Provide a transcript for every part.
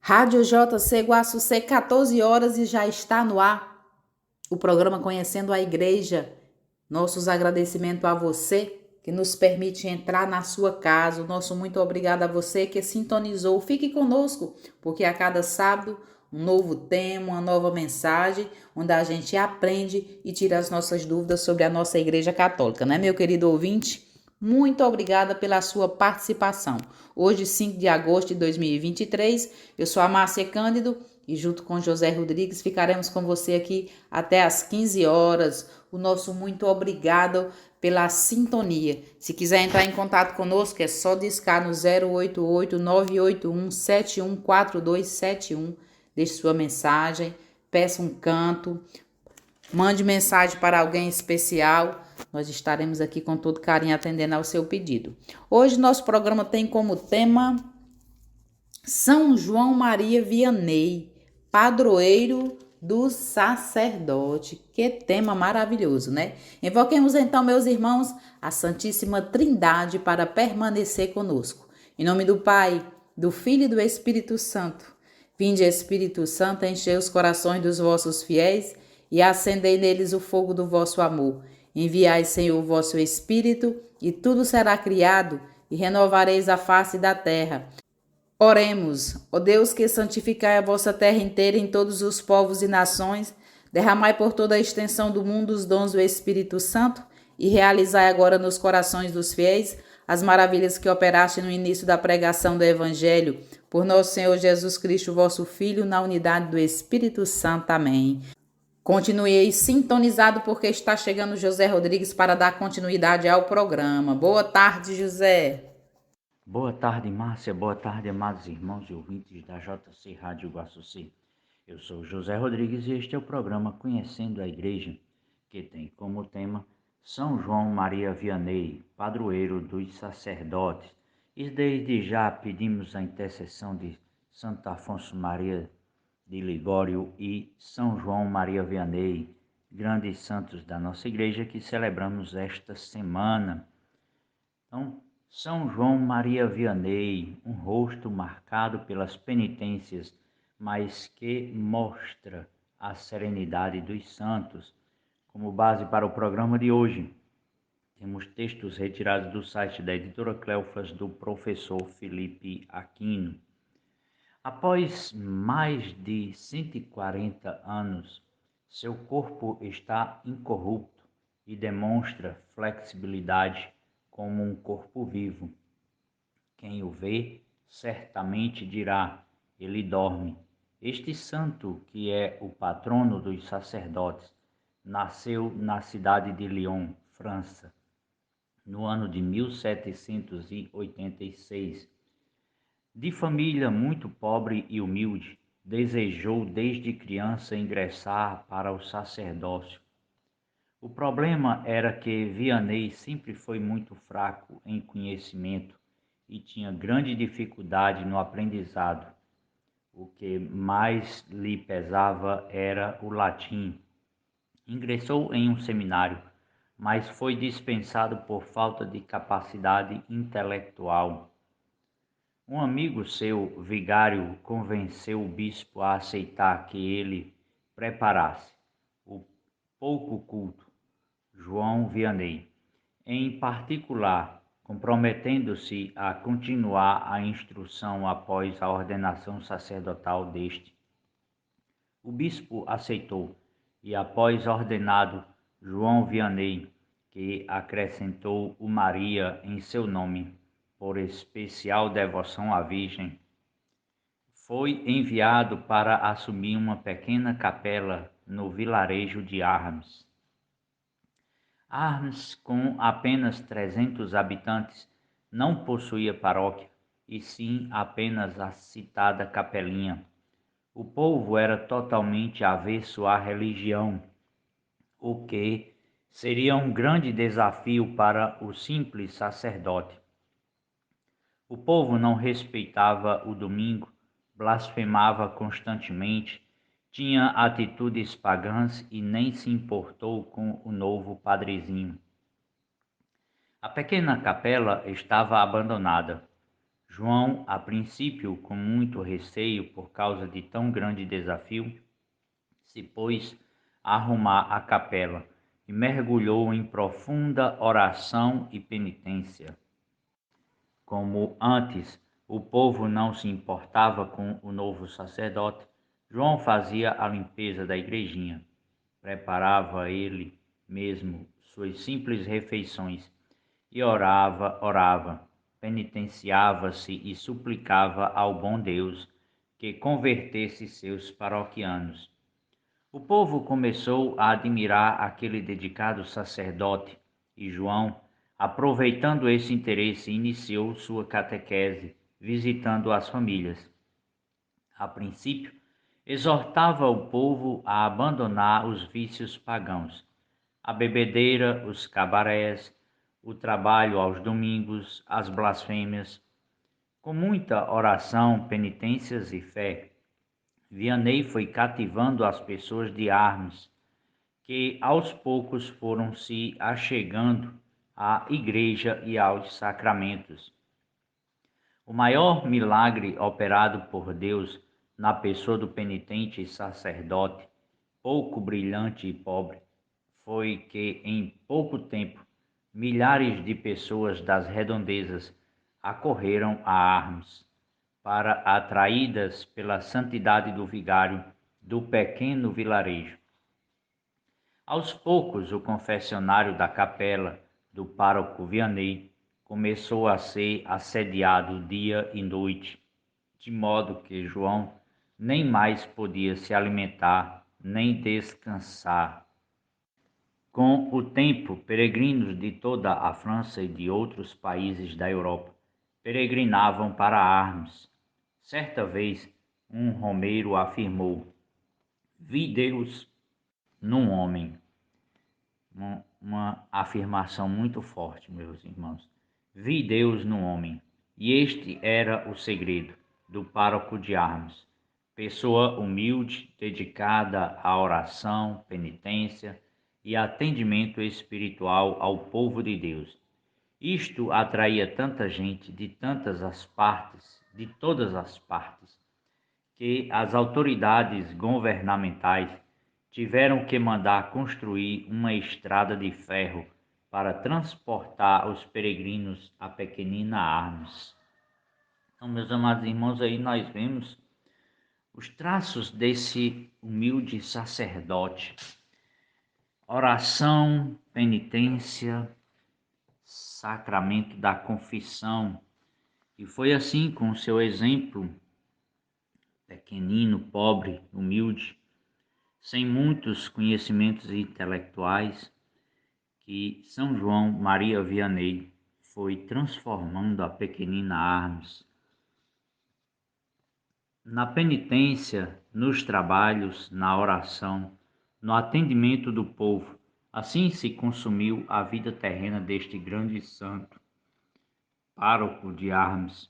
Rádio JC Guaçucê, 14 horas e já está no ar o programa Conhecendo a Igreja. Nossos agradecimentos a você que nos permite entrar na sua casa. O nosso muito obrigado a você que sintonizou. Fique conosco, porque a cada sábado um novo tema, uma nova mensagem, onde a gente aprende e tira as nossas dúvidas sobre a nossa Igreja Católica, né, meu querido ouvinte? Muito obrigada pela sua participação. Hoje, 5 de agosto de 2023, eu sou a Márcia Cândido e junto com José Rodrigues ficaremos com você aqui até às 15 horas. O nosso muito obrigado pela sintonia. Se quiser entrar em contato conosco, é só discar no 088-981-714271. Deixe sua mensagem, peça um canto, mande mensagem para alguém especial. Nós estaremos aqui com todo carinho atendendo ao seu pedido. Hoje nosso programa tem como tema São João Maria Vianney, padroeiro do sacerdote. Que tema maravilhoso, né? Invoquemos então, meus irmãos, a Santíssima Trindade para permanecer conosco. Em nome do Pai, do Filho e do Espírito Santo. Vinde, Espírito Santo, enchei os corações dos vossos fiéis e acendei neles o fogo do vosso amor. Enviai, Senhor, o vosso Espírito, e tudo será criado, e renovareis a face da terra. Oremos, ó Deus, que santificai a vossa terra inteira em todos os povos e nações, derramai por toda a extensão do mundo os dons do Espírito Santo e realizai agora nos corações dos fiéis as maravilhas que operaste no início da pregação do Evangelho, por nosso Senhor Jesus Cristo, vosso Filho, na unidade do Espírito Santo. Amém. Continue aí sintonizado porque está chegando José Rodrigues para dar continuidade ao programa. Boa tarde, José. Boa tarde, Márcia. Boa tarde, amados irmãos e ouvintes da JC Rádio Guaçucê. Eu sou José Rodrigues e este é o programa Conhecendo a Igreja, que tem como tema São João Maria Vianney, padroeiro dos sacerdotes. E desde já pedimos a intercessão de Santo Afonso Maria de Ligório e São João Maria Vianney, grandes santos da nossa igreja que celebramos esta semana. Então, São João Maria Vianney, um rosto marcado pelas penitências, mas que mostra a serenidade dos santos. Como base para o programa de hoje, temos textos retirados do site da editora Cleofas do professor Felipe Aquino. Após mais de 140 anos, seu corpo está incorrupto e demonstra flexibilidade como um corpo vivo. Quem o vê certamente dirá: ele dorme. Este santo, que é o patrono dos sacerdotes, nasceu na cidade de Lyon, França, no ano de 1786. De família muito pobre e humilde, desejou desde criança ingressar para o sacerdócio. O problema era que Vianney sempre foi muito fraco em conhecimento e tinha grande dificuldade no aprendizado. O que mais lhe pesava era o latim. Ingressou em um seminário, mas foi dispensado por falta de capacidade intelectual. Um amigo seu, vigário, convenceu o bispo a aceitar que ele preparasse o pouco culto João Vianney, em particular, comprometendo-se a continuar a instrução após a ordenação sacerdotal deste. O bispo aceitou e, após ordenado João Vianney, que acrescentou o Maria em seu nome, por especial devoção à Virgem, foi enviado para assumir uma pequena capela no vilarejo de Armes. Armes, com apenas 300 habitantes, não possuía paróquia, e sim apenas a citada capelinha. O povo era totalmente avesso à religião, o que seria um grande desafio para o simples sacerdote. O povo não respeitava o domingo, blasfemava constantemente, tinha atitudes pagãs e nem se importou com o novo padrezinho. A pequena capela estava abandonada. João, a princípio, com muito receio por causa de tão grande desafio, se pôs a arrumar a capela e mergulhou em profunda oração e penitência. Como antes o povo não se importava com o novo sacerdote, João fazia a limpeza da igrejinha, preparava ele mesmo suas simples refeições e orava, penitenciava-se e suplicava ao bom Deus que convertesse seus paroquianos. O povo começou a admirar aquele dedicado sacerdote e João, aproveitando esse interesse, iniciou sua catequese, visitando as famílias. A princípio, exortava o povo a abandonar os vícios pagãos, a bebedeira, os cabarés, o trabalho aos domingos, as blasfêmias. Com muita oração, penitências e fé, Vianney foi cativando as pessoas de Armes, que aos poucos foram se achegando à igreja e aos sacramentos. O maior milagre operado por Deus na pessoa do penitente sacerdote, pouco brilhante e pobre, foi que em pouco tempo milhares de pessoas das redondezas acorreram a Armes, para atraídas pela santidade do vigário do pequeno vilarejo. Aos poucos, o confessionário da capela do pároco Vianney começou a ser assediado dia e noite, de modo que João nem mais podia se alimentar nem descansar. Com o tempo, peregrinos de toda a França e de outros países da Europa peregrinavam para Armes. Certa vez, um romeiro afirmou: "Vi Deus num homem." Uma afirmação muito forte, meus irmãos. Vi Deus no homem, e este era o segredo do pároco de Armes. Pessoa humilde, dedicada à oração, penitência e atendimento espiritual ao povo de Deus. Isto atraía tanta gente de de todas as partes, que as autoridades governamentais tiveram que mandar construir uma estrada de ferro para transportar os peregrinos à pequenina Armes. Então, meus amados irmãos, aí nós vemos os traços desse humilde sacerdote: oração, penitência, sacramento da confissão. E foi assim, com o seu exemplo, pequenino, pobre, humilde, sem muitos conhecimentos intelectuais, que São João Maria Vianney foi transformando a pequenina Armes. Na penitência, nos trabalhos, na oração, no atendimento do povo, assim se consumiu a vida terrena deste grande santo, pároco de Armes.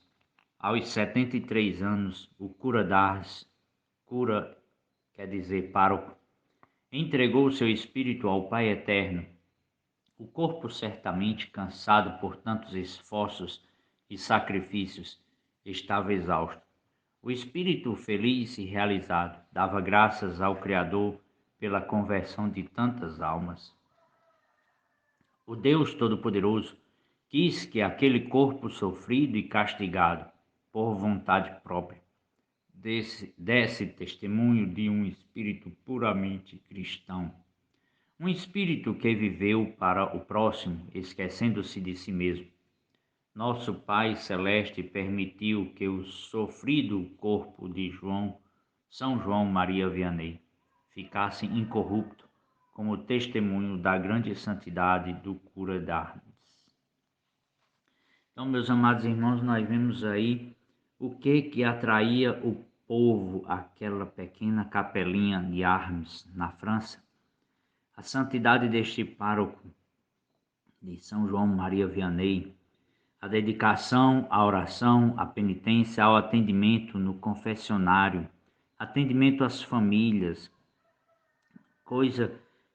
Aos 73 anos, o cura d'Armes, cura quer dizer pároco, entregou seu espírito ao Pai Eterno. O corpo, certamente cansado por tantos esforços e sacrifícios, estava exausto. O espírito, feliz e realizado, dava graças ao Criador pela conversão de tantas almas. O Deus Todo-Poderoso quis que aquele corpo sofrido e castigado por vontade própria desse testemunho de um espírito puramente cristão. Um espírito que viveu para o próximo, esquecendo-se de si mesmo. Nosso Pai Celeste permitiu que o sofrido corpo de São João Maria Vianney, ficasse incorrupto, como testemunho da grande santidade do cura d'Armes. Então, meus amados irmãos, nós vemos aí o que atraía o povo àquela pequena capelinha de Armes, na França. A santidade deste pároco de São João Maria Vianney, a dedicação à oração, à penitência, ao atendimento no confessionário, atendimento às famílias, coisa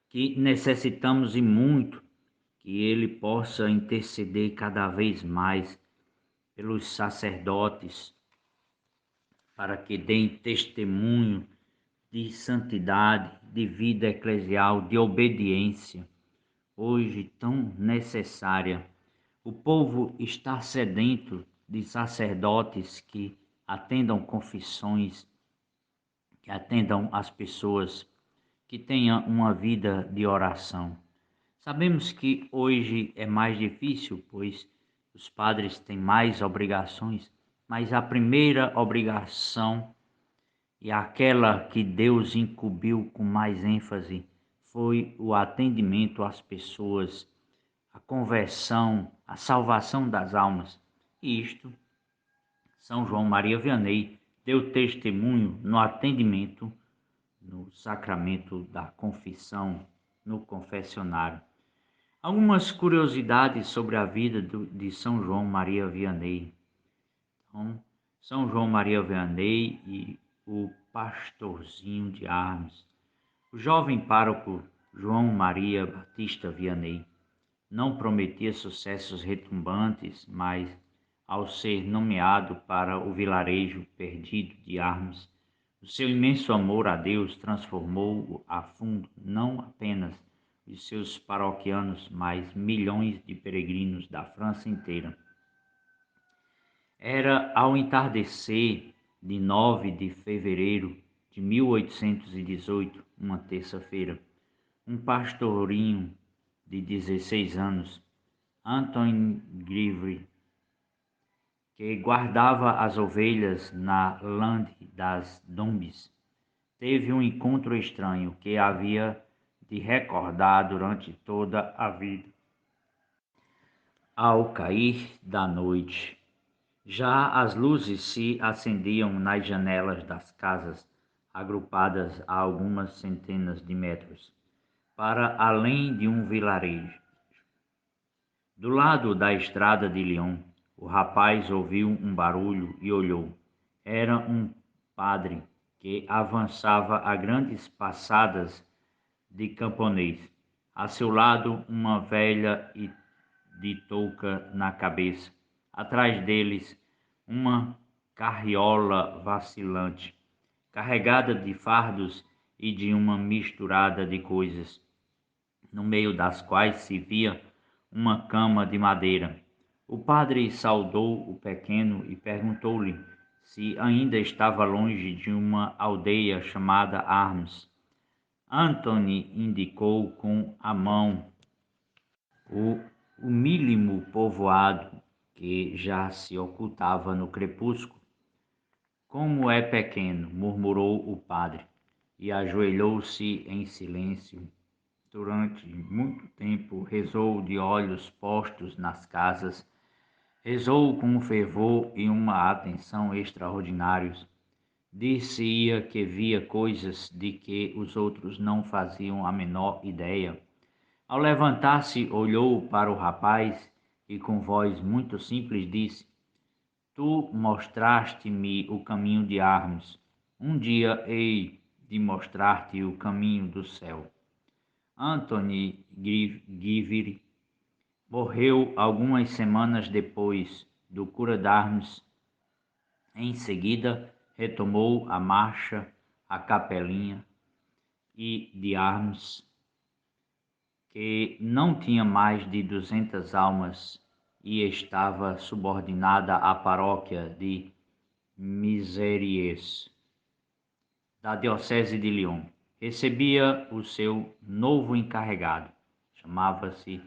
que necessitamos e muito, que ele possa interceder cada vez mais pelos sacerdotes, para que deem testemunho de santidade, de vida eclesial, de obediência, hoje tão necessária. O povo está sedento de sacerdotes que atendam confissões, que atendam as pessoas, que tenham uma vida de oração. Sabemos que hoje é mais difícil, pois os padres têm mais obrigações, mas a primeira obrigação e aquela que Deus incumbiu com mais ênfase foi o atendimento às pessoas, a conversão, a salvação das almas. E isto, São João Maria Vianney deu testemunho no atendimento, no sacramento da confissão, no confessionário. Algumas curiosidades sobre a vida de São João Maria Vianney. Então, São João Maria Vianney e o pastorzinho de Armes. O jovem pároco João Maria Batista Vianney não prometia sucessos retumbantes, mas, ao ser nomeado para o vilarejo perdido de Armes, o seu imenso amor a Deus transformou a fundo não apenas os seus paroquianos, mas milhões de peregrinos da França inteira. Era ao entardecer de 9 de fevereiro de 1818, uma terça-feira, um pastorinho de 16 anos, Antoine Givry, que guardava as ovelhas na lande das Dombes, teve um encontro estranho que havia de recordar durante toda a vida. Ao cair da noite, já as luzes se acendiam nas janelas das casas, agrupadas a algumas centenas de metros, para além de um vilarejo. Do lado da estrada de Lyon, o rapaz ouviu um barulho e olhou. Era um padre que avançava a grandes passadas de camponês. A seu lado, uma velha e de touca na cabeça. Atrás deles, uma carriola vacilante, carregada de fardos e de uma misturada de coisas, no meio das quais se via uma cama de madeira. O padre saudou o pequeno e perguntou-lhe se ainda estava longe de uma aldeia chamada Armes. Antony indicou com a mão o humílimo povoado que já se ocultava no crepúsculo. Como é pequeno, murmurou o padre, e ajoelhou-se em silêncio. Durante muito tempo rezou de olhos postos nas casas, rezou com um fervor e uma atenção extraordinários. Dir-se-ia que via coisas de que os outros não faziam a menor ideia. Ao levantar-se, olhou para o rapaz e com voz muito simples disse: Tu mostraste-me o caminho de Armes. Um dia hei de mostrar-te o caminho do céu. Anthony Givry morreu algumas semanas depois do cura d'Armes. Em seguida, retomou a marcha à capelinha e de Armes, que não tinha mais de 200 almas e estava subordinada à paróquia de Miseries, da diocese de Lyon. Recebia o seu novo encarregado, chamava-se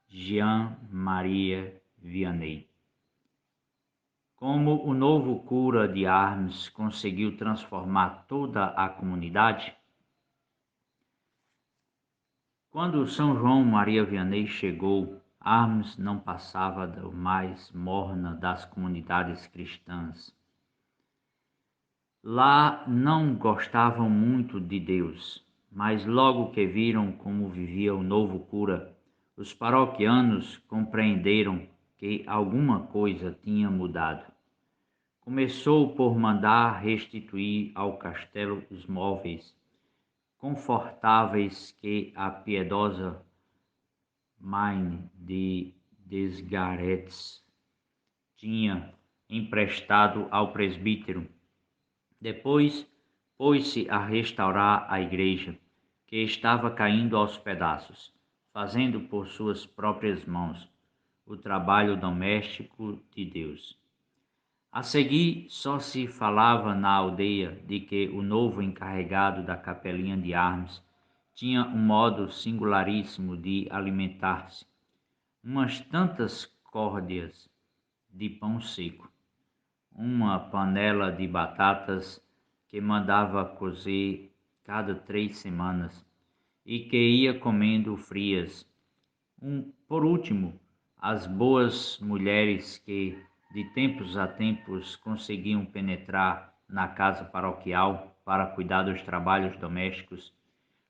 Jean-Marie Vianney. Como o novo cura de Armes conseguiu transformar toda a comunidade? Quando São João Maria Vianney chegou, Armes não passava da mais morna das comunidades cristãs. Lá não gostavam muito de Deus, mas logo que viram como vivia o novo cura, os paroquianos compreenderam que alguma coisa tinha mudado. Começou por mandar restituir ao castelo os móveis confortáveis que a piedosa mãe de Desgarettes tinha emprestado ao presbítero. Depois pôs-se a restaurar a igreja, que estava caindo aos pedaços, fazendo por suas próprias mãos o trabalho doméstico de Deus. A seguir, só se falava na aldeia de que o novo encarregado da capelinha de Armes tinha um modo singularíssimo de alimentar-se, umas tantas córdias de pão seco, uma panela de batatas que mandava cozer cada 3 semanas e que ia comendo frias. Por último, as boas mulheres que de tempos a tempos conseguiam penetrar na casa paroquial para cuidar dos trabalhos domésticos,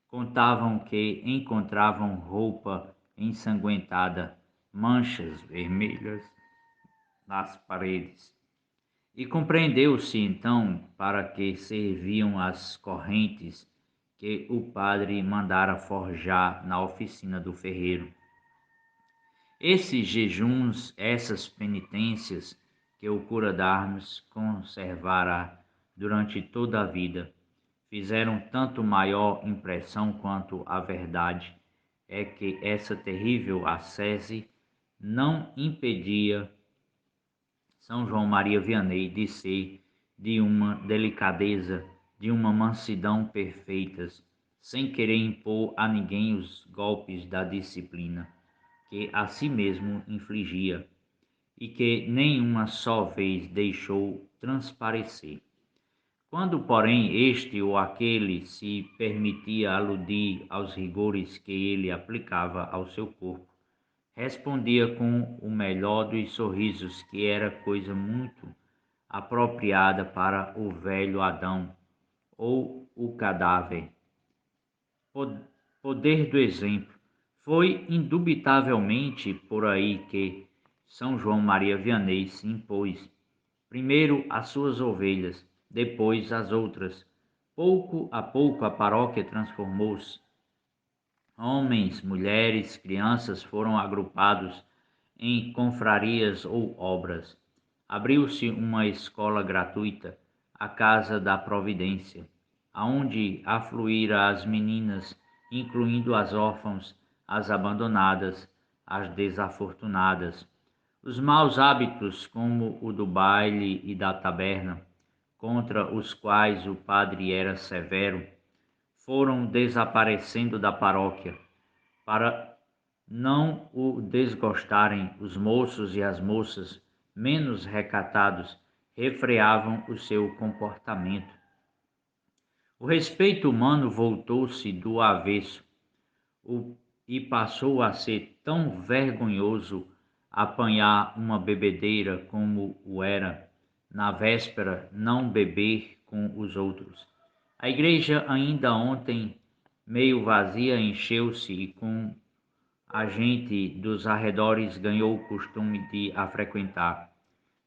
contavam que encontravam roupa ensanguentada, manchas vermelhas nas paredes. E compreendeu-se então para que serviam as correntes que o padre mandara forjar na oficina do ferreiro. Esses jejuns, essas penitências que o cura d'Armes conservara durante toda a vida, fizeram tanto maior impressão quanto a verdade é que essa terrível ascese não impedia São João Maria Vianney de ser de uma delicadeza, de uma mansidão perfeitas, sem querer impor a ninguém os golpes da disciplina que a si mesmo infligia e que nenhuma só vez deixou transparecer. Quando, porém, este ou aquele se permitia aludir aos rigores que ele aplicava ao seu corpo, respondia com o melhor dos sorrisos que era coisa muito apropriada para o velho Adão ou o cadáver. Poder do exemplo. Foi indubitavelmente por aí que São João Maria Vianney se impôs, primeiro as suas ovelhas, depois as outras. Pouco a pouco a paróquia transformou-se. Homens, mulheres, crianças foram agrupados em confrarias ou obras. Abriu-se uma escola gratuita, a Casa da Providência, aonde afluíram as meninas, incluindo as órfãos, as abandonadas, as desafortunadas. Os maus hábitos, como o do baile e da taberna, contra os quais o padre era severo, foram desaparecendo da paróquia. Para não o desgostarem, os moços e as moças menos recatados refreavam o seu comportamento. O respeito humano voltou-se do avesso e passou a ser tão vergonhoso apanhar uma bebedeira como o era, na véspera, não beber com os outros. A igreja, ainda ontem meio vazia, encheu-se e com a gente dos arredores ganhou o costume de a frequentar.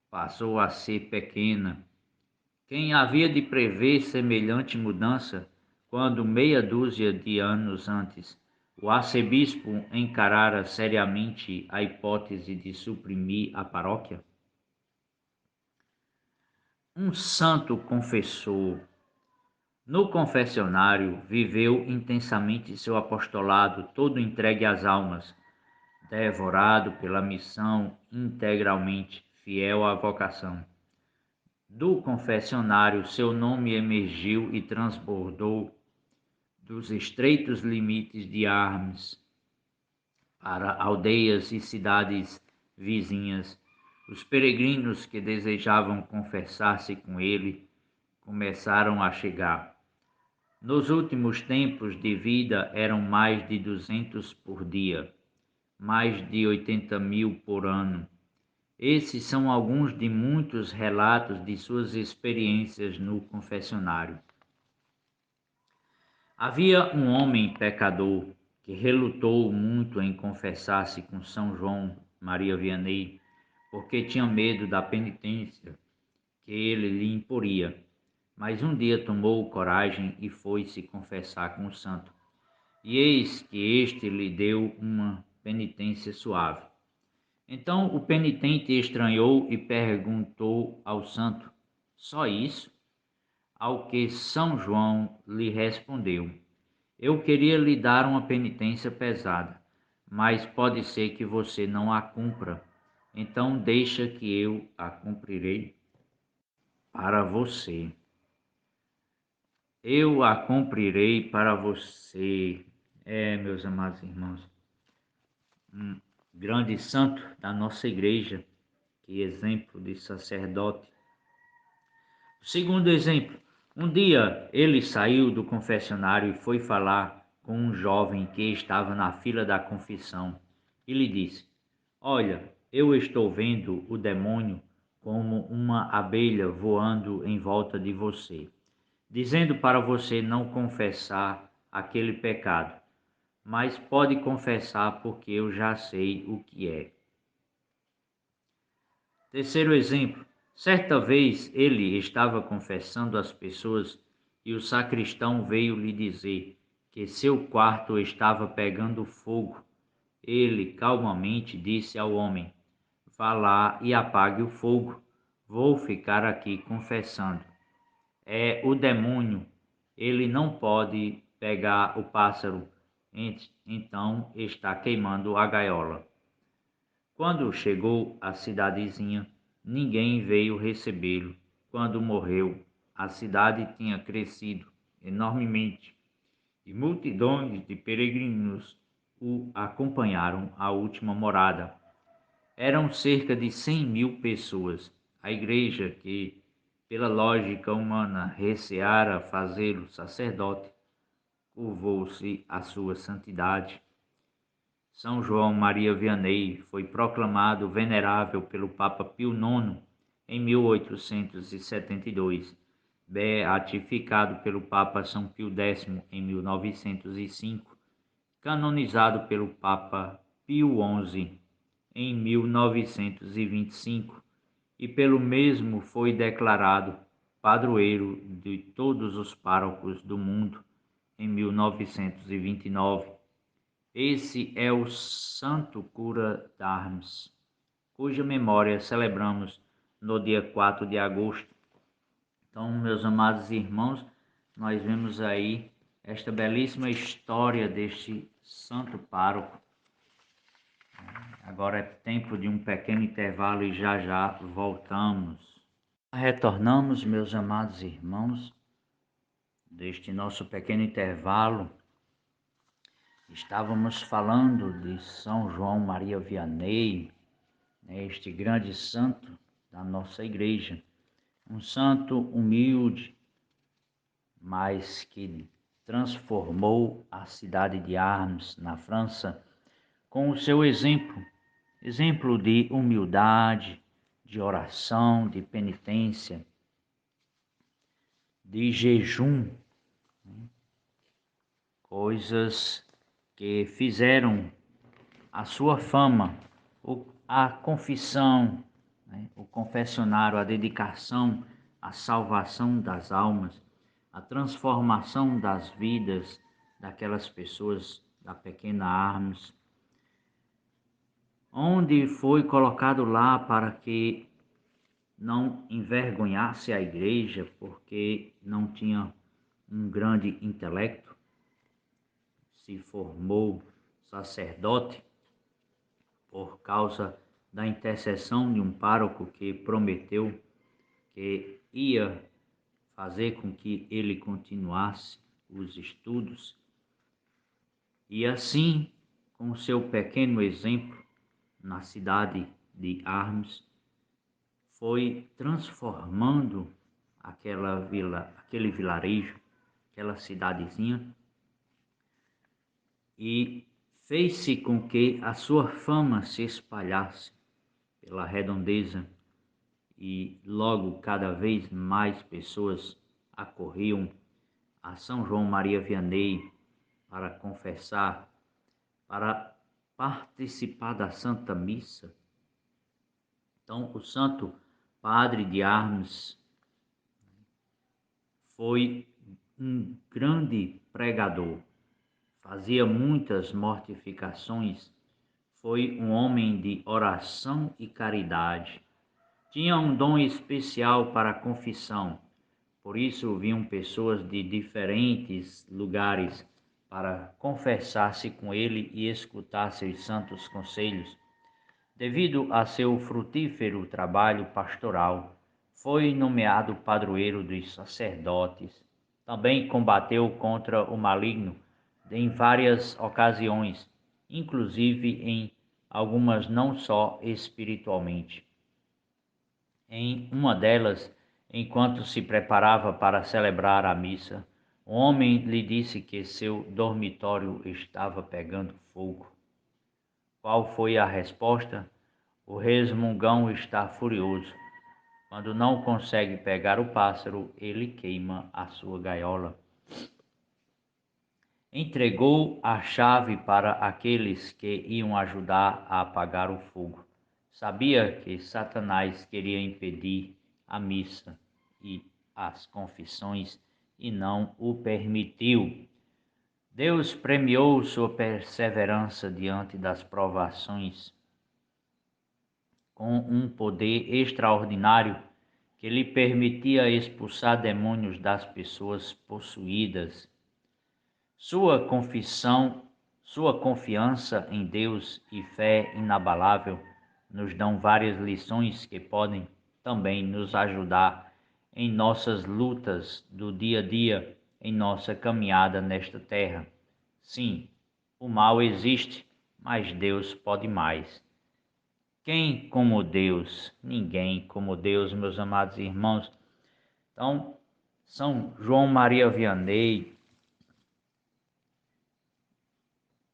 Passou a ser pequena. Quem havia de prever semelhante mudança quando, meia dúzia de anos antes, o arcebispo encarara seriamente a hipótese de suprimir a paróquia? Um santo confessor. No confessionário, viveu intensamente seu apostolado, todo entregue às almas, devorado pela missão, integralmente fiel à vocação. Do confessionário, seu nome emergiu e transbordou dos estreitos limites de Armes para aldeias e cidades vizinhas. Os peregrinos que desejavam confessar-se com ele começaram a chegar. Nos últimos tempos de vida eram mais de 200 por dia, mais de 80.000 por ano. Esses são alguns de muitos relatos de suas experiências no confessionário. Havia um homem pecador que relutou muito em confessar-se com São João Maria Vianney, porque tinha medo da penitência que ele lhe imporia. Mas um dia tomou coragem e foi se confessar com o santo. E eis que este lhe deu uma penitência suave. Então o penitente estranhou e perguntou ao santo: Só isso? Ao que São João lhe respondeu: Eu queria lhe dar uma penitência pesada, mas pode ser que você não a cumpra. Então deixa que eu a cumprirei para você. Eu a cumprirei para você. Meus amados irmãos, um grande santo da nossa igreja, que exemplo de sacerdote. Segundo exemplo, um dia ele saiu do confessionário e foi falar com um jovem que estava na fila da confissão e lhe disse: Olha, eu estou vendo o demônio como uma abelha voando em volta de você, dizendo para você não confessar aquele pecado, mas pode confessar porque eu já sei o que é. Terceiro exemplo, certa vez ele estava confessando às pessoas e o sacristão veio lhe dizer que seu quarto estava pegando fogo. Ele calmamente disse ao homem: Vá lá e apague o fogo. Vou ficar aqui confessando. É o demônio. Ele não pode pegar o pássaro, então está queimando a gaiola. Quando chegou à cidadezinha, ninguém veio recebê-lo. Quando morreu, a cidade tinha crescido enormemente e multidões de peregrinos o acompanharam à última morada. Eram cerca de 100.000 pessoas. A igreja, que, pela lógica humana, receara fazê-lo sacerdote, curvou-se à sua santidade. São João Maria Vianney foi proclamado venerável pelo Papa Pio IX em 1872, beatificado pelo Papa São Pio X em 1905, canonizado pelo Papa Pio XI em 1925 e pelo mesmo foi declarado padroeiro de todos os párocos do mundo em 1929. Esse é o Santo Cura d'Armes, cuja memória celebramos no dia 4 de agosto. Então, meus amados irmãos, nós vemos aí esta belíssima história deste santo pároco. Agora é tempo de um pequeno intervalo e já já voltamos. Retornamos, meus amados irmãos, deste nosso pequeno intervalo. Estávamos falando de São João Maria Vianney, este grande santo da nossa igreja. Um santo humilde, mas que transformou a cidade de Arles, na França, com o seu exemplo de humildade, de oração, de penitência, de jejum, coisas que fizeram a sua fama, a confissão, o confessionário, a dedicação, a salvação das almas, a transformação das vidas daquelas pessoas da pequena Arles, onde foi colocado lá para que não envergonhasse a igreja, porque não tinha um grande intelecto, se formou sacerdote por causa da intercessão de um pároco que prometeu que ia fazer com que ele continuasse os estudos. E assim, com seu pequeno exemplo na cidade de Arles, foi transformando aquele vilarejo, aquela cidadezinha, e fez-se com que a sua fama se espalhasse pela redondeza e logo cada vez mais pessoas acorriam a São João Maria Vianney para confessar, para participar da Santa Missa. Então, o Santo Padre de Arles foi um grande pregador, fazia muitas mortificações, foi um homem de oração e caridade. Tinha um dom especial para a confissão. Por isso vinham pessoas de diferentes lugares para confessar-se com ele e escutar seus santos conselhos. Devido a seu frutífero trabalho pastoral, foi nomeado padroeiro dos sacerdotes. Também combateu contra o maligno em várias ocasiões, inclusive em algumas não só espiritualmente. Em uma delas, enquanto se preparava para celebrar a missa, um homem lhe disse que seu dormitório estava pegando fogo. Qual foi a resposta? O resmungão está furioso. Quando não consegue pegar o pássaro, ele queima a sua gaiola. Entregou a chave para aqueles que iam ajudar a apagar o fogo. Sabia que Satanás queria impedir a missa e as confissões e não o permitiu. Deus premiou sua perseverança diante das provações com um poder extraordinário que lhe permitia expulsar demônios das pessoas possuídas. Sua confiança em Deus e fé inabalável nos dão várias lições que podem também nos ajudar em nossas lutas do dia a dia, em nossa caminhada nesta terra. Sim, o mal existe, mas Deus pode mais. Quem como Deus? Ninguém como Deus, meus amados irmãos. Então, São João Maria Vianney,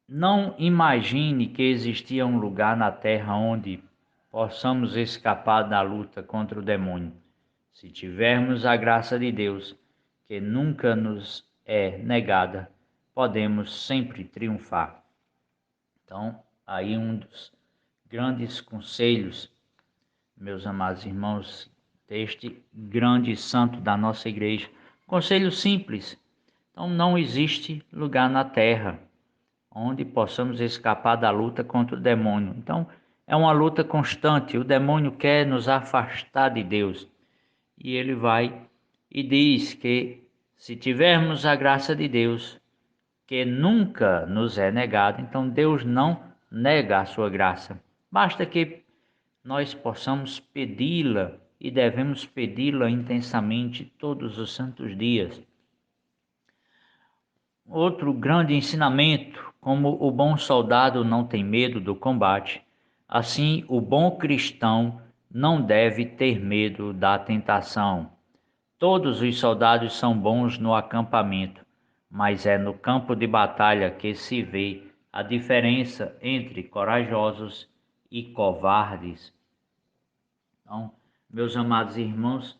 não imagine que existia um lugar na terra onde possamos escapar da luta contra o demônio. Se tivermos a graça de Deus, que nunca nos é negada, podemos sempre triunfar. Então, aí um dos grandes conselhos, meus amados irmãos, deste grande santo da nossa igreja. Conselho simples. Então, não existe lugar na terra onde possamos escapar da luta contra o demônio. Então, é uma luta constante. O demônio quer nos afastar de Deus. E ele vai e diz que se tivermos a graça de Deus, que nunca nos é negada, então Deus não nega a sua graça. Basta que nós possamos pedi-la e devemos pedi-la intensamente todos os santos dias. Outro grande ensinamento, como o bom soldado não tem medo do combate, assim o bom cristão não deve ter medo da tentação. Todos os soldados são bons no acampamento, mas é no campo de batalha que se vê a diferença entre corajosos e covardes. Então, meus amados irmãos,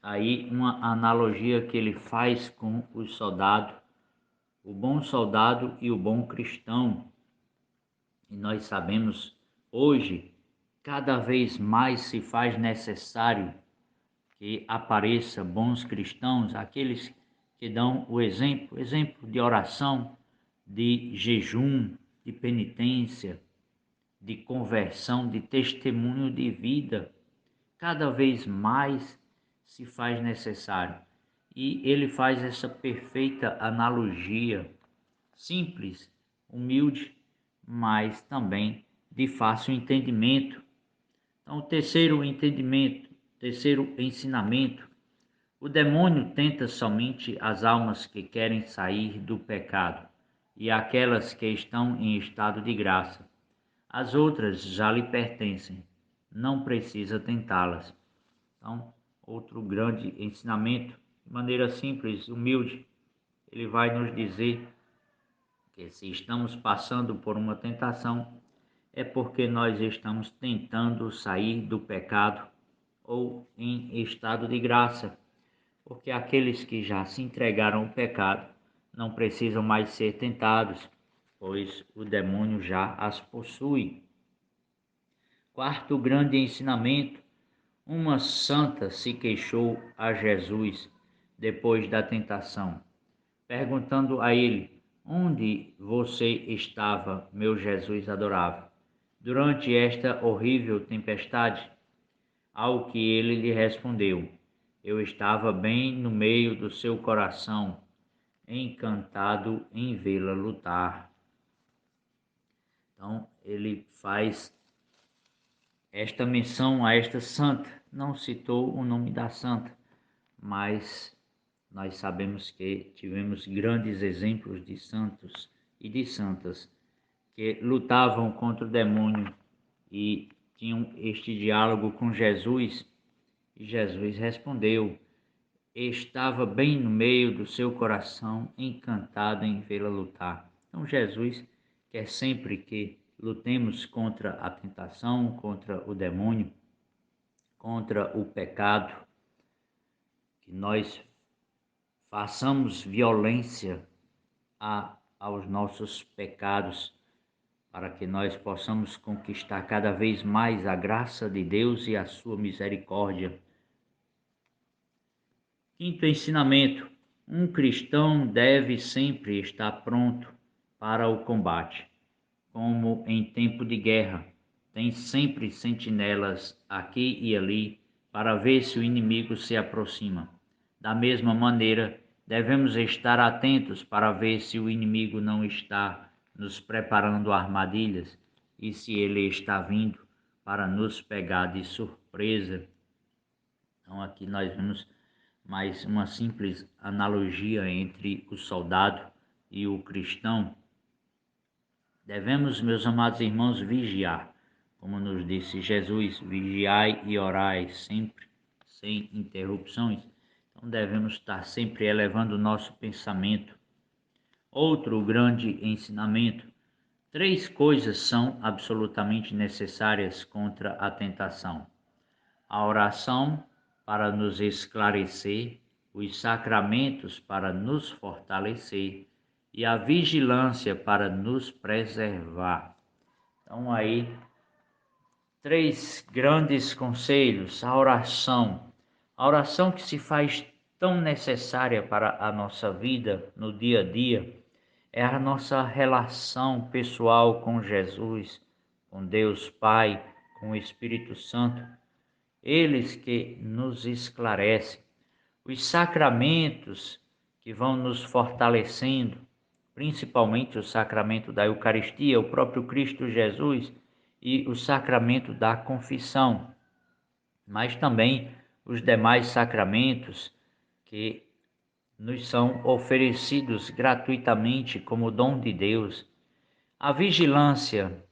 aí uma analogia que ele faz com os soldados, o bom soldado e o bom cristão. E nós sabemos hoje, cada vez mais se faz necessário que apareça bons cristãos, aqueles que dão o exemplo de oração, de jejum, de penitência, de conversão, de testemunho de vida. Cada vez mais se faz necessário. E ele faz essa perfeita analogia, simples, humilde, mas também de fácil entendimento. Então, o terceiro ensinamento, o demônio tenta somente as almas que querem sair do pecado e aquelas que estão em estado de graça. As outras já lhe pertencem, não precisa tentá-las. Então, outro grande ensinamento, de maneira simples, humilde, ele vai nos dizer que se estamos passando por uma tentação, é porque nós estamos tentando sair do pecado ou em estado de graça, porque aqueles que já se entregaram ao pecado não precisam mais ser tentados, pois o demônio já as possui. Quarto grande ensinamento, uma santa se queixou a Jesus depois da tentação, perguntando a ele: onde você estava, meu Jesus adorável? durante esta horrível tempestade? Ao que ele lhe respondeu: eu estava bem no meio do seu coração, encantado em vê-la lutar. Então, ele faz esta menção a esta santa. Não citou o nome da santa, mas nós sabemos que tivemos grandes exemplos de santos e de santas que lutavam contra o demônio e tinham este diálogo com Jesus. E Jesus respondeu: estava bem no meio do seu coração, encantado em vê-la lutar. Então Jesus quer sempre que lutemos contra a tentação, contra o demônio, contra o pecado, que nós façamos violência aos nossos pecados, para que nós possamos conquistar cada vez mais a graça de Deus e a sua misericórdia. Quinto ensinamento: um cristão deve sempre estar pronto para o combate. Como em tempo de guerra, tem sempre sentinelas aqui e ali para ver se o inimigo se aproxima. Da mesma maneira, devemos estar atentos para ver se o inimigo não está nos preparando armadilhas e se ele está vindo para nos pegar de surpresa. Então aqui nós vemos mais uma simples analogia entre o soldado e o cristão. Devemos, meus amados irmãos, vigiar, como nos disse Jesus: vigiai e orai sempre, sem interrupções. Então devemos estar sempre elevando o nosso pensamento. Outro grande ensinamento: 3 coisas são absolutamente necessárias contra a tentação: a oração para nos esclarecer, os sacramentos para nos fortalecer e a vigilância para nos preservar. Então aí, 3 grandes conselhos. A oração que se faz tão necessária para a nossa vida no dia a dia, é a nossa relação pessoal com Jesus, com Deus Pai, com o Espírito Santo. Eles que nos esclarecem. Os sacramentos que vão nos fortalecendo, principalmente o sacramento da Eucaristia, o próprio Cristo Jesus, e o sacramento da confissão, mas também os demais sacramentos que nos são oferecidos gratuitamente como dom de Deus. A vigilância,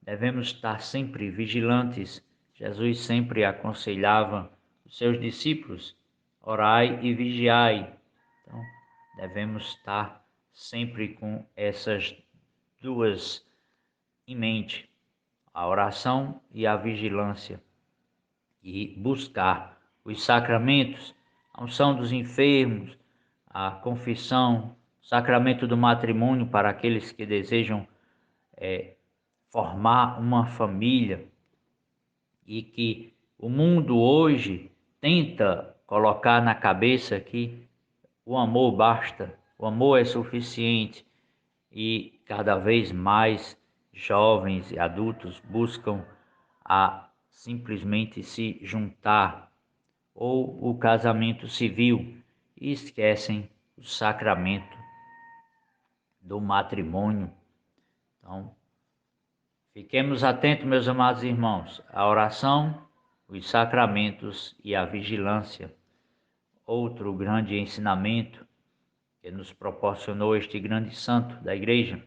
devemos estar sempre vigilantes. Jesus sempre aconselhava os seus discípulos: orai e vigiai. Então, devemos estar sempre com essas duas em mente, a oração e a vigilância, e buscar os sacramentos, a unção dos enfermos, a confissão, o sacramento do matrimônio para aqueles que desejam formar uma família, e que o mundo hoje tenta colocar na cabeça que o amor basta, o amor é suficiente, e cada vez mais jovens e adultos buscam a simplesmente se juntar, ou o casamento civil, e esquecem o sacramento do matrimônio. Então, fiquemos atentos, meus amados irmãos, à oração, os sacramentos e a vigilância. Outro grande ensinamento que nos proporcionou este grande santo da Igreja: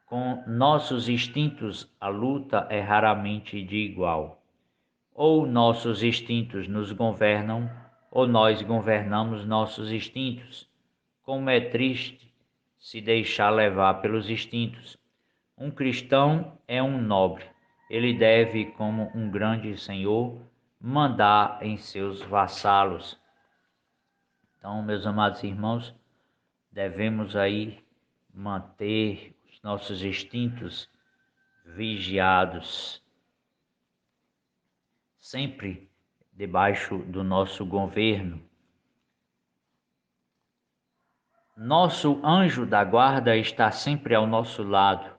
com nossos instintos a luta é raramente de igual. Ou nossos instintos nos governam, ou nós governamos nossos instintos. Como é triste se deixar levar pelos instintos. Um cristão é um nobre. Ele deve, como um grande senhor, mandar em seus vassalos. Então, meus amados irmãos, devemos aí manter os nossos instintos vigiados, sempre debaixo do nosso governo. Nosso anjo da guarda está sempre ao nosso lado,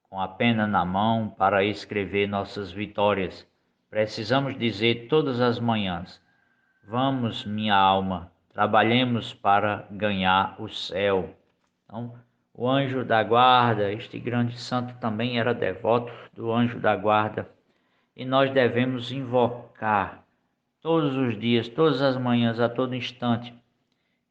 com com a pena na mão para escrever nossas vitórias. Precisamos dizer todas as manhãs: vamos, minha alma, trabalhemos para ganhar o céu. Então, o anjo da guarda, este grande santo também era devoto do anjo da guarda, e nós devemos invocar todos os dias, todas as manhãs, a todo instante,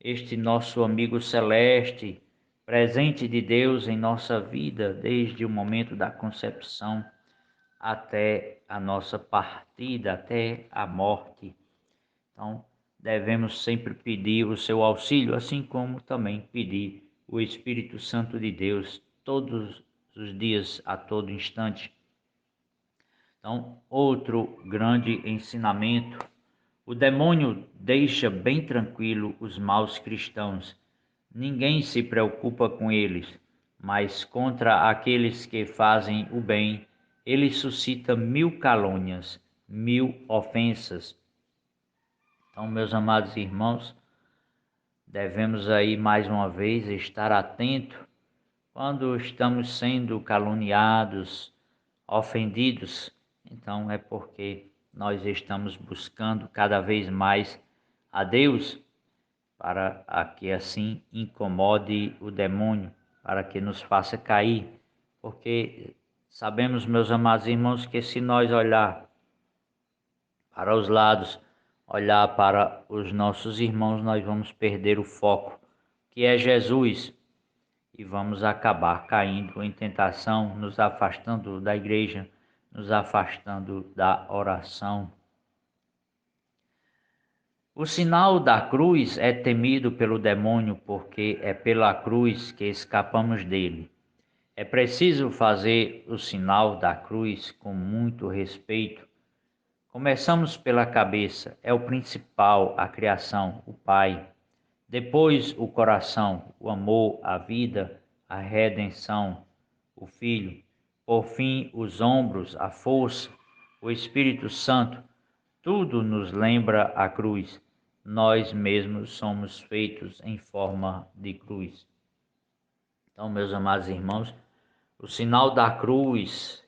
este nosso amigo celeste, presente de Deus em nossa vida, desde o momento da concepção até a nossa partida, até a morte. Então, devemos sempre pedir o seu auxílio, assim como também pedir o Espírito Santo de Deus todos os dias, a todo instante. Então, outro grande ensinamento: o demônio deixa bem tranquilo os maus cristãos. Ninguém se preocupa com eles, mas contra aqueles que fazem o bem, ele suscita 1000 calúnias, 1000 ofensas. Então, meus amados irmãos, devemos aí mais uma vez estar atentos quando estamos sendo caluniados, ofendidos. Então é porque nós estamos buscando cada vez mais a Deus para que assim incomode o demônio, para que nos faça cair. Porque sabemos, meus amados irmãos, que se nós olhar para os lados, olhar para os nossos irmãos, nós vamos perder o foco, que é Jesus, e vamos acabar caindo em tentação, nos afastando da igreja, nos afastando da oração. O sinal da cruz é temido pelo demônio, porque é pela cruz que escapamos dele. É preciso fazer o sinal da cruz com muito respeito. Começamos pela cabeça, é o principal, a criação, o Pai. Depois o coração, o amor, a vida, a redenção, o Filho. Por fim, os ombros, a força, o Espírito Santo. Tudo nos lembra a cruz. Nós mesmos somos feitos em forma de cruz. Então, meus amados irmãos, o sinal da cruz,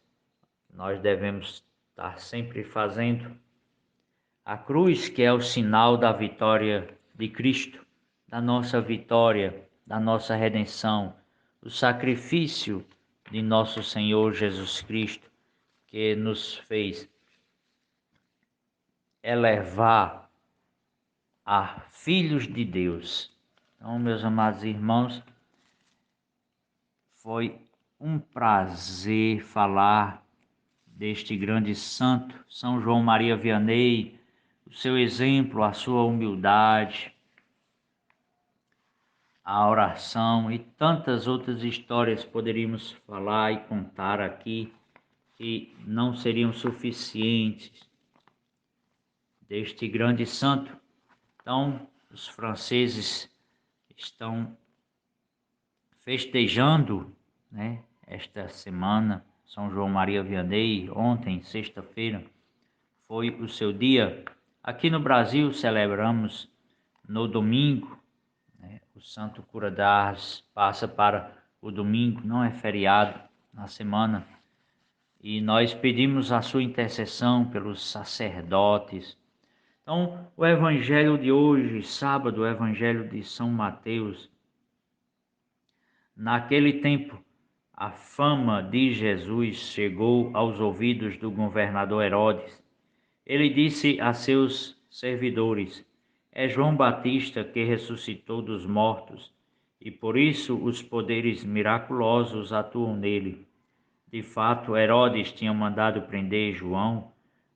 nós devemos estar sempre fazendo. A cruz, que é o sinal da vitória de Cristo, da nossa vitória, da nossa redenção, o sacrifício de nosso Senhor Jesus Cristo, que nos fez elevar a filhos de Deus. Então, meus amados irmãos, foi um prazer falar deste grande santo, São João Maria Vianney, o seu exemplo, a sua humildade, a oração e tantas outras histórias poderíamos falar e contar aqui que não seriam suficientes deste grande santo. Então, os franceses estão festejando, né, esta semana, São João Maria Vianney. Ontem, sexta-feira, foi o seu dia. Aqui no Brasil celebramos no domingo, né, o Santo Cura d'Ars passa para o domingo, não é feriado na semana, e nós pedimos a sua intercessão pelos sacerdotes. Então, o evangelho de hoje, sábado, o evangelho de São Mateus. Naquele tempo, a fama de Jesus chegou aos ouvidos do governador Herodes. Ele disse a seus servidores: é João Batista que ressuscitou dos mortos, e por isso os poderes miraculosos atuam nele. De fato, Herodes tinha mandado prender João,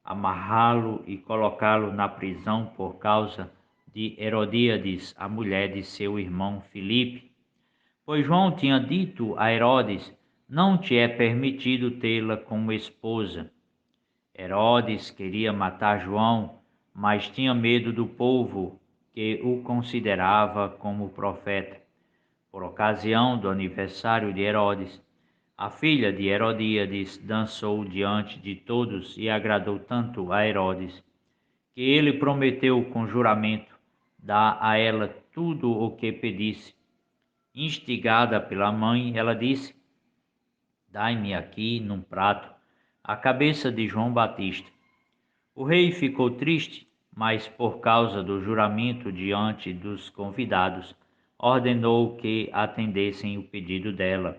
amarrá-lo e colocá-lo na prisão por causa de Herodíades, a mulher de seu irmão Filipe. Pois João tinha dito a Herodes: não te é permitido tê-la como esposa. Herodes queria matar João, mas tinha medo do povo, que o considerava como profeta. Por ocasião do aniversário de Herodes, a filha de Herodíades dançou diante de todos e agradou tanto a Herodes, que ele prometeu com juramento dar a ela tudo o que pedisse. Instigada pela mãe, ela disse: Dai-me aqui, num prato, a cabeça de João Batista. O rei ficou triste, mas por causa do juramento diante dos convidados, ordenou que atendessem o pedido dela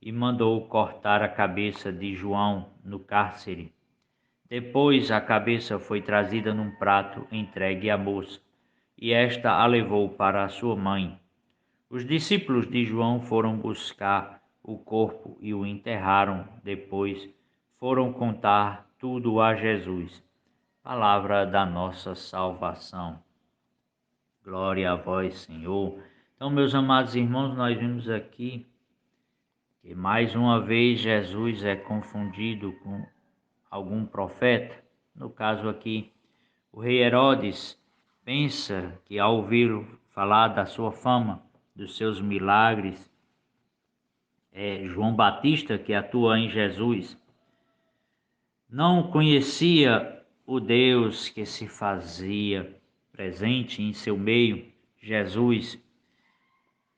e mandou cortar a cabeça de João no cárcere. Depois a cabeça foi trazida num prato entregue à moça, e esta a levou para a sua mãe. Os discípulos de João foram buscar o corpo e o enterraram. Depois foram contar tudo a Jesus. Palavra da nossa salvação. Glória a vós, Senhor. Então, meus amados irmãos, nós vimos aqui que mais uma vez Jesus é confundido com algum profeta. No caso aqui, o rei Herodes pensa que ao ouvir falar da sua fama, dos seus milagres, é João Batista que atua em Jesus. Não conhecia o Deus que se fazia presente em seu meio, Jesus.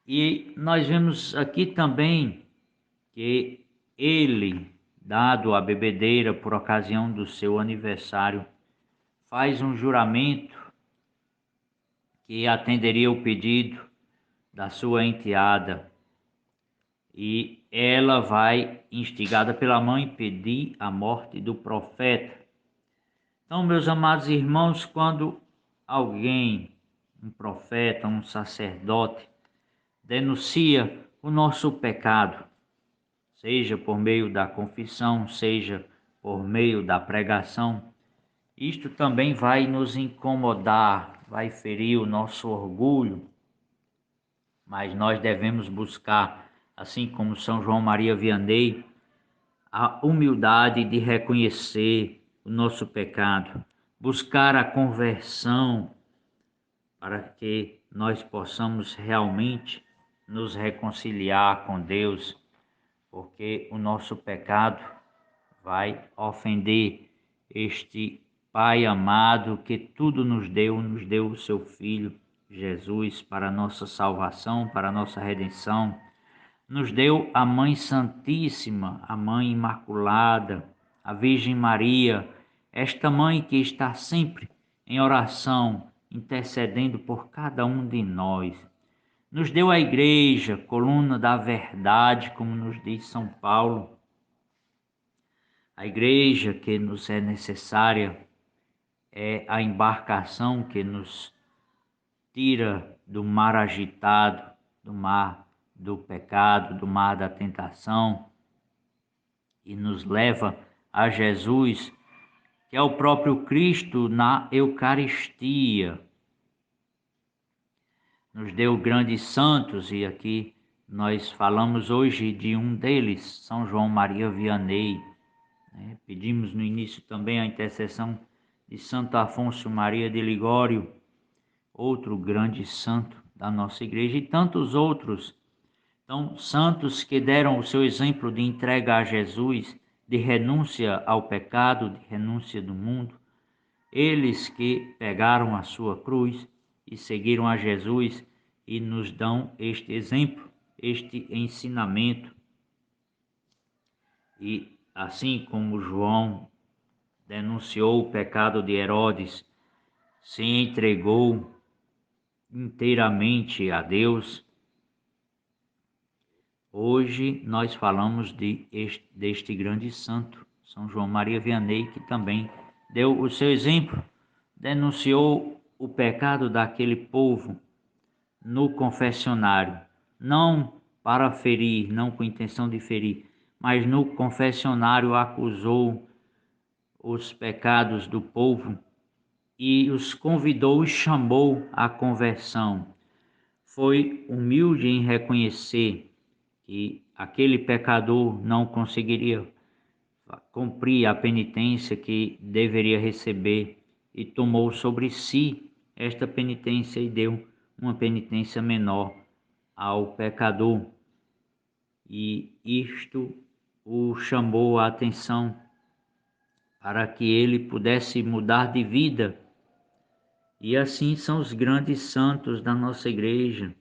E nós vemos aqui também que ele, dado a bebedeira por ocasião do seu aniversário, faz um juramento que atenderia o pedido da sua enteada. E ela vai, instigada pela mãe, pedir a morte do profeta. Então, meus amados irmãos, quando alguém, um profeta, um sacerdote, denuncia o nosso pecado, seja por meio da confissão, seja por meio da pregação, isto também vai nos incomodar, vai ferir o nosso orgulho, mas nós devemos buscar, assim como São João Maria Vianney, a humildade de reconhecer o nosso pecado, buscar a conversão para que nós possamos realmente nos reconciliar com Deus, porque o nosso pecado vai ofender este Pai amado que tudo nos deu o seu Filho Jesus para a nossa salvação, para a nossa redenção. Nos deu a Mãe Santíssima, a Mãe Imaculada, a Virgem Maria, esta Mãe que está sempre em oração, intercedendo por cada um de nós. Nos deu a Igreja, coluna da verdade, como nos diz São Paulo. A Igreja que nos é necessária é a embarcação que nos tira do mar agitado, do mar do pecado, do mar da tentação, e nos leva a Jesus, que é o próprio Cristo na Eucaristia. Nos deu grandes santos, e aqui nós falamos hoje de um deles, São João Maria Vianney. Pedimos no início também a intercessão de Santo Afonso Maria de Ligório, outro grande santo da nossa igreja, e tantos outros. Então, santos que deram o seu exemplo de entrega a Jesus, de renúncia ao pecado, de renúncia do mundo, eles que pegaram a sua cruz e seguiram a Jesus e nos dão este exemplo, este ensinamento. E assim como João denunciou o pecado de Herodes, se entregou inteiramente a Deus, hoje nós falamos deste grande santo, São João Maria Vianney, que também deu o seu exemplo, denunciou o pecado daquele povo no confessionário, não para ferir, não com intenção de ferir, mas no confessionário acusou os pecados do povo e os convidou e chamou à conversão. Foi humilde em reconhecer que aquele pecador não conseguiria cumprir a penitência que deveria receber e tomou sobre si esta penitência e deu uma penitência menor ao pecador. E isto o chamou a atenção para que ele pudesse mudar de vida. E assim são os grandes santos da nossa igreja,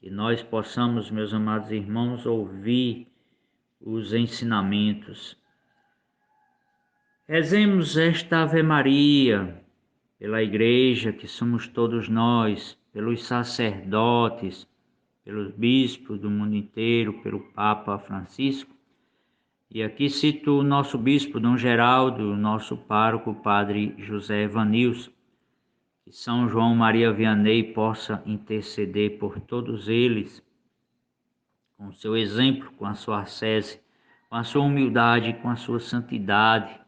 que nós possamos, meus amados irmãos, ouvir os ensinamentos. Rezemos esta Ave Maria pela Igreja, que somos todos nós, pelos sacerdotes, pelos bispos do mundo inteiro, pelo Papa Francisco. E aqui cito o nosso bispo, Dom Geraldo, o nosso pároco, Padre José Evanilson. Que São João Maria Vianney possa interceder por todos eles, com o seu exemplo, com a sua ascese, com a sua humildade, com a sua santidade,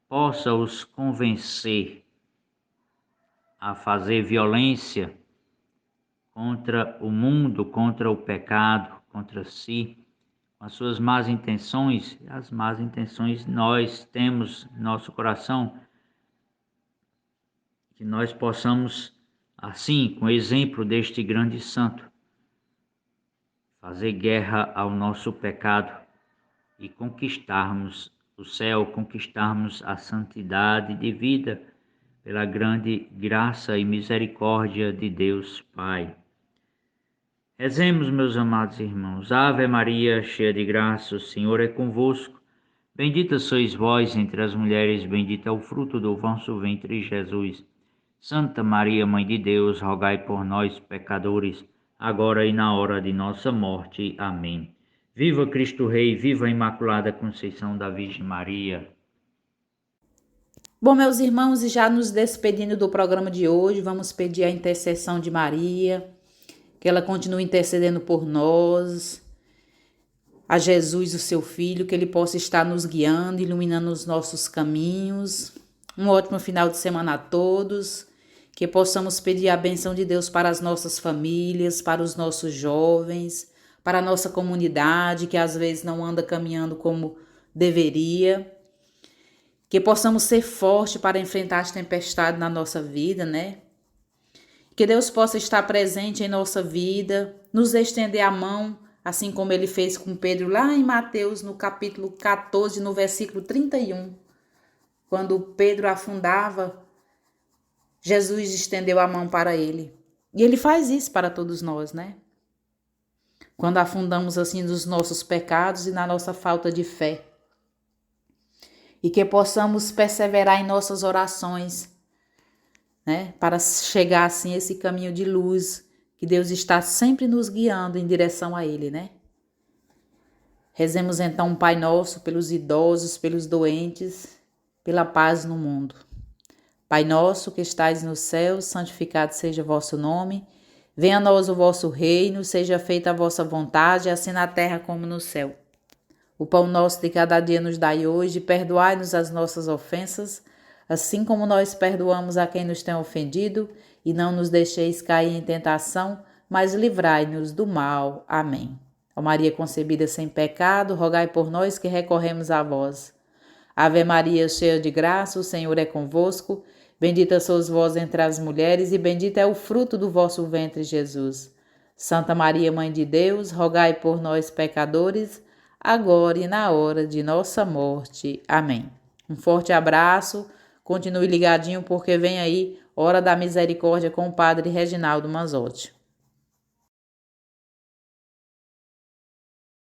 possa os convencer a fazer violência contra o mundo, contra o pecado, contra si, com as suas más intenções. As más intenções nós temos no nosso coração, que nós possamos, assim, com o exemplo deste grande santo, fazer guerra ao nosso pecado e conquistarmos o céu, conquistarmos a santidade de vida pela grande graça e misericórdia de Deus Pai. Rezemos, meus amados irmãos. Ave Maria, cheia de graça, o Senhor é convosco. Bendita sois vós entre as mulheres, bendito é o fruto do vosso ventre, Jesus. Santa Maria, Mãe de Deus, rogai por nós, pecadores, agora e na hora de nossa morte. Amém. Viva Cristo Rei, viva a Imaculada Conceição da Virgem Maria. Bom, meus irmãos, e já nos despedindo do programa de hoje, vamos pedir a intercessão de Maria, que ela continue intercedendo por nós, a Jesus, o seu Filho, que ele possa estar nos guiando, iluminando os nossos caminhos. Um ótimo final de semana a todos, que possamos pedir a bênção de Deus para as nossas famílias, para os nossos jovens, para a nossa comunidade, que às vezes não anda caminhando como deveria. Que possamos ser fortes para enfrentar as tempestades na nossa vida, né? Que Deus possa estar presente em nossa vida, nos estender a mão, assim como ele fez com Pedro lá em Mateus, no capítulo 14, no versículo 31. Quando Pedro afundava, Jesus estendeu a mão para ele. E ele faz isso para todos nós, né? Quando afundamos assim nos nossos pecados e na nossa falta de fé. E que possamos perseverar em nossas orações, né? Para chegar assim a esse caminho de luz, que Deus está sempre nos guiando em direção a Ele, né? Rezemos então um Pai Nosso pelos idosos, pelos doentes, pela paz no mundo. Pai nosso que estais no céu, santificado seja o vosso nome. Venha a nós o vosso reino, seja feita a vossa vontade, assim na terra como no céu. O pão nosso de cada dia nos dai hoje, perdoai-nos as nossas ofensas, assim como nós perdoamos a quem nos tem ofendido, e não nos deixeis cair em tentação, mas livrai-nos do mal. Amém. Ó Maria concebida sem pecado, rogai por nós que recorremos a vós. Ave Maria, cheia de graça, o Senhor é convosco. Bendita sois vós entre as mulheres, e bendito é o fruto do vosso ventre, Jesus. Santa Maria, Mãe de Deus, rogai por nós, pecadores, agora e na hora de nossa morte. Amém. Um forte abraço, continue ligadinho porque vem aí Hora da Misericórdia com o Padre Reginaldo Manzotti.